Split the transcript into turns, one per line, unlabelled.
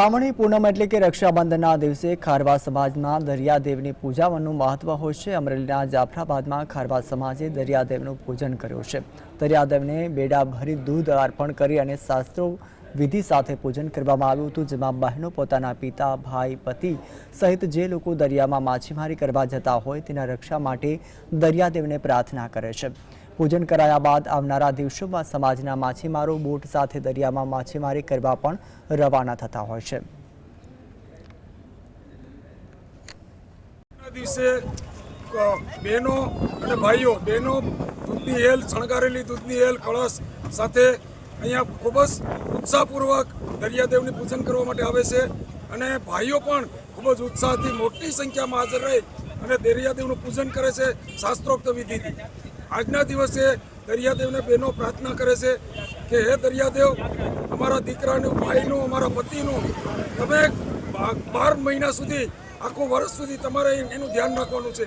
શ્રાવણી પૂનમ એટલે કે રક્ષાબંધનના દિવસે ખારવા સમાજમાં દરિયાદેવની પૂજાનું મહત્વ હોય છે। અમરેલીના જાફરાબાદમાં ખારવા સમાજે દરિયાદેવનું પૂજન કર્યું છે। દરિયાદેવને બેડા ભરી દૂધ અર્પણ કરી અને શાસ્ત્રો વિધિ સાથે પૂજન કરવામાં આવ્યું હતું, જેમાં બહેનો પોતાના પિતા, ભાઈ, પતિ સહિત જે લોકો દરિયામાં માછીમારી કરવા જતા હોય તેના રક્ષા માટે દરિયાદેવને પ્રાર્થના કરે છે। પૂજન કરાયા બાદ આવનારા દિવસોમાં સમાજના માછીમારો બોટ સાથે દરિયામાં માછીમારી કરવા પણ રવાના થતા હોય છે।
દિવસે બહેનો અને ભાઈઓ દૂધની હેલ, શણગારેલી દૂધની હેલ કળશ સાથે અહીંયા ખૂબ જ ઉત્સાહપૂર્વક દરિયાદેવની પૂજન કરવા માટે આવે છે અને ભાઈઓ પણ ખૂબ જ ઉત્સાહથી મોટી સંખ્યામાં હાજર રહી અને દરિયાદેવનું પૂજન કરે છે શાસ્ત્રોક્ત વિધિથી। આજના દિવસે દરિયાદેવને બહેનો પ્રાર્થના કરે છે કે હે દરિયાદેવ, અમારા દીકરાનું, ભાઈનું, અમારા પતિનું તમે 12 મહિના સુધી, આખું વર્ષ સુધી તમારે એનું ધ્યાન રાખવાનું છે।